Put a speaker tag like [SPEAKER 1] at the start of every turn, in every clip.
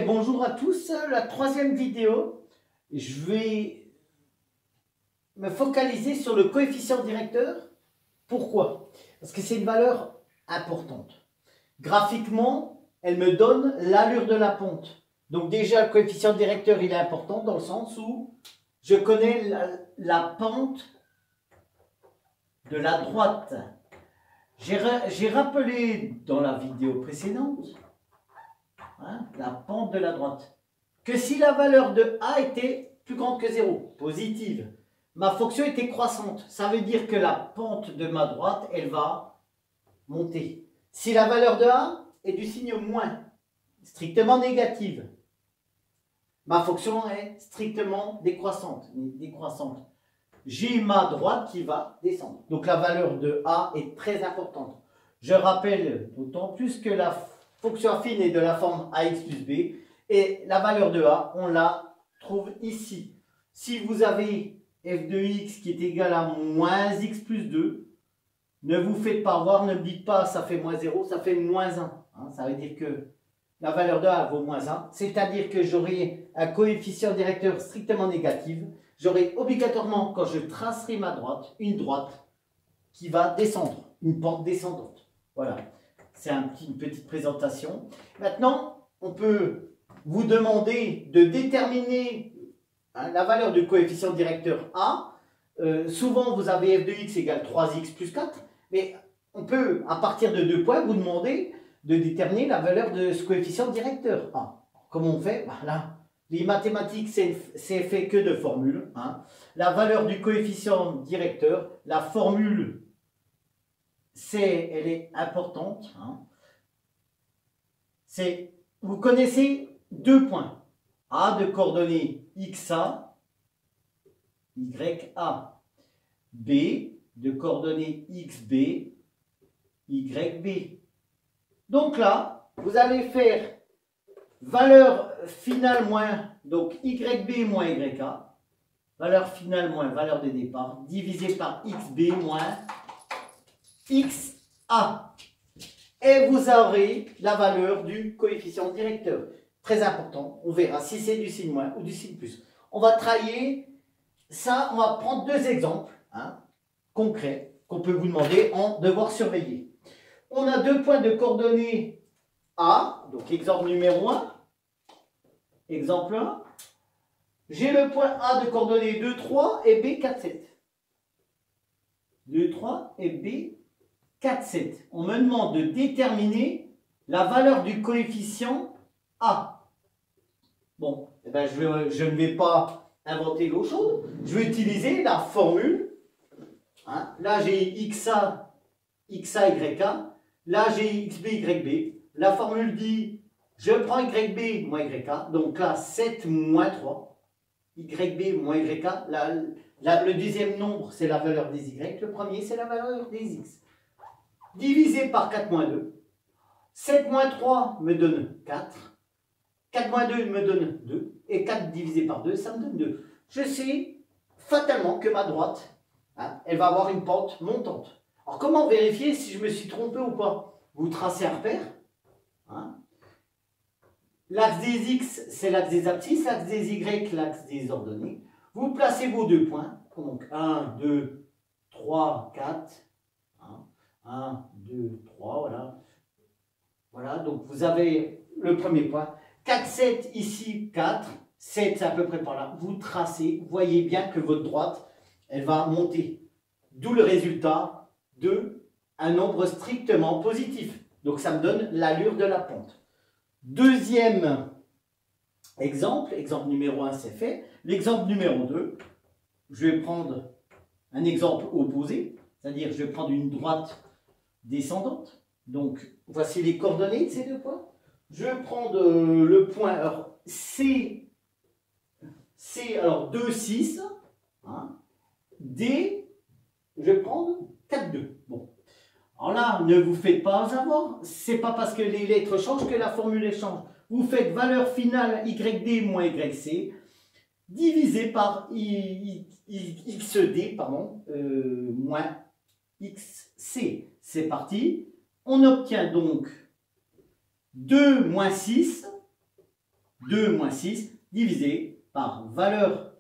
[SPEAKER 1] bonjour à tous. La troisième vidéo, je vais me focaliser sur le coefficient directeur. Pourquoi? Parce que c'est une valeur importante. Graphiquement, elle me donne l'allure de la pente. Donc déjà, le coefficient directeur, il est important dans le sens où je connais la pente de la droite. J'ai rappelé dans la vidéo précédente, la pente de la droite, que si la valeur de A était plus grande que 0, positive, ma fonction était croissante. Ça veut dire que la pente de ma droite, elle va monter. Si la valeur de A est du signe moins, strictement négative, ma fonction est strictement décroissante. J'ai ma droite qui va descendre. Donc la valeur de A est très importante. Je rappelle d'autant plus que la fonction affine est de la forme AX plus B. Et la valeur de A, on la trouve ici. Si vous avez f de x qui est égal à moins x plus 2, ne vous faites pas voir, ne me dites pas ça fait moins 0, ça fait moins 1. Ça veut dire que la valeur de A vaut moins 1. C'est-à-dire que j'aurai un coefficient directeur strictement négatif. J'aurai obligatoirement, quand je tracerai ma droite, une droite qui va descendre, une pente descendante. Voilà, c'est une petite présentation. Maintenant, on peut vous demander de déterminer la valeur du coefficient directeur A. Souvent, vous avez f de x égale 3x plus 4, mais on peut, à partir de 2 points, vous demander de déterminer la valeur de ce coefficient directeur A. Comment on fait? Voilà. Les mathématiques, c'est fait que de formules. La valeur du coefficient directeur, la formule, elle est importante. Vous connaissez 2 points. A de coordonnées XA, YA. B de coordonnées XB, YB. Donc là, vous allez faire valeur finale moins, donc YB moins YA, valeur finale moins valeur de départ, divisé par XB moins XA. Et vous aurez la valeur du coefficient directeur. Très important, on verra si c'est du signe moins ou du signe plus. On va travailler ça, on va prendre 2 exemples concrets qu'on peut vous demander en devoir surveiller. On a 2 points de coordonnées A, donc exemple numéro 1. Exemple 1, j'ai le point A de coordonnées 2, 3 et B, 4, 7. 2, 3 et B, 4, 7. On me demande de déterminer la valeur du coefficient A. Bon, eh ben je ne vais pas inventer l'eau chaude. Je vais utiliser la formule. Là, j'ai XA, YA. Là, j'ai XB, YB. La formule dit... Je prends YB moins YA, donc là 7 moins 3, YB moins YA, le deuxième nombre c'est la valeur des Y, le premier c'est la valeur des X. Divisé par 4 moins 2, 7 moins 3 me donne 4, 4 moins 2 me donne 2, et 4 divisé par 2 ça me donne 2. Je sais fatalement que ma droite, elle va avoir une pente montante. Alors comment vérifier si je me suis trompé ou pas? Vous tracez un repère. L'axe des X, c'est l'axe des abscisses, l'axe des Y, l'axe des ordonnées. Vous placez vos 2 points. Donc 1, 2, 3, 4. 1, 2, 3, voilà. Voilà, donc vous avez le premier point. 4, 7, ici 4. 7, c'est à peu près par là. Vous tracez, vous voyez bien que votre droite, elle va monter. D'où le résultat de un nombre strictement positif. Donc ça me donne l'allure de la pente. Deuxième exemple, exemple numéro 1 c'est fait. L'exemple numéro 2, je vais prendre un exemple opposé, c'est-à-dire je vais prendre une droite descendante. Donc voici les coordonnées de ces 2 points. Je vais prendre le point alors, C alors 2, 6. D, je vais prendre 4, 2. Bon. Alors là, ne vous faites pas avoir, c'est pas parce que les lettres changent que la formule change. Vous faites valeur finale YD moins YC divisé par XD moins XC. C'est parti. On obtient donc 2 moins 6 2 moins 6 divisé par valeur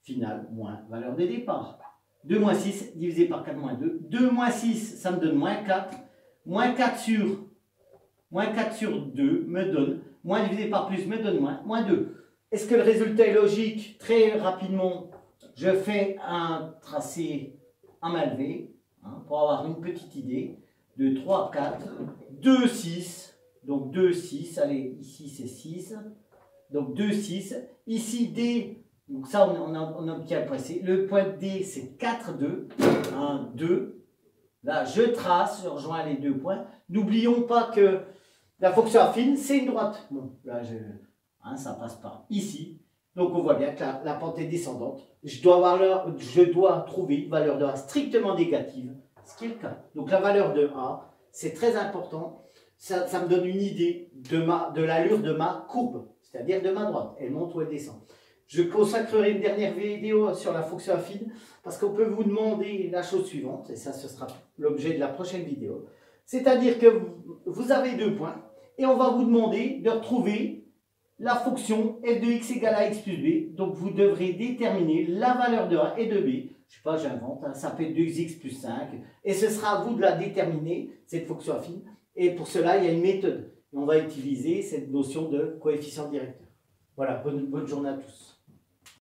[SPEAKER 1] finale moins valeur de départ. 2 moins 6 divisé par 4 moins 2. 2 moins 6, ça me donne moins 4. Moins 4 sur 2 me donne, moins divisé par plus me donne moins 2. Est-ce que le résultat est logique? Très rapidement, je fais un tracé à main levée, hein, pour avoir une petite idée. 2, 3, 4, 2, 6. Donc 2, 6. Allez, ici c'est 6. Donc 2, 6. Ici D, donc ça on obtient le point C. Le point D c'est 4, 2. 1, 2. Là je trace, je rejoins les deux points. N'oublions pas que la fonction affine c'est une droite. Bon, là ça passe par ici. Donc on voit bien que la pente est descendante. Je dois trouver une valeur de A strictement négative, ce qui est le cas. Donc la valeur de A, c'est très important. Ça me donne une idée de l'allure de ma courbe, c'est-à-dire de ma droite. Elle monte ou elle descend. Je consacrerai une dernière vidéo sur la fonction affine parce qu'on peut vous demander la chose suivante, et ça ce sera l'objet de la prochaine vidéo. C'est-à-dire que vous avez deux points et on va vous demander de retrouver la fonction f de x égale à x plus b. Donc vous devrez déterminer la valeur de A et de B. Je sais pas, j'invente, hein, ça peut être 2x plus 5. Et ce sera à vous de la déterminer, cette fonction affine. Et pour cela, il y a une méthode. Et on va utiliser cette notion de coefficient directeur. Voilà, bonne journée à tous.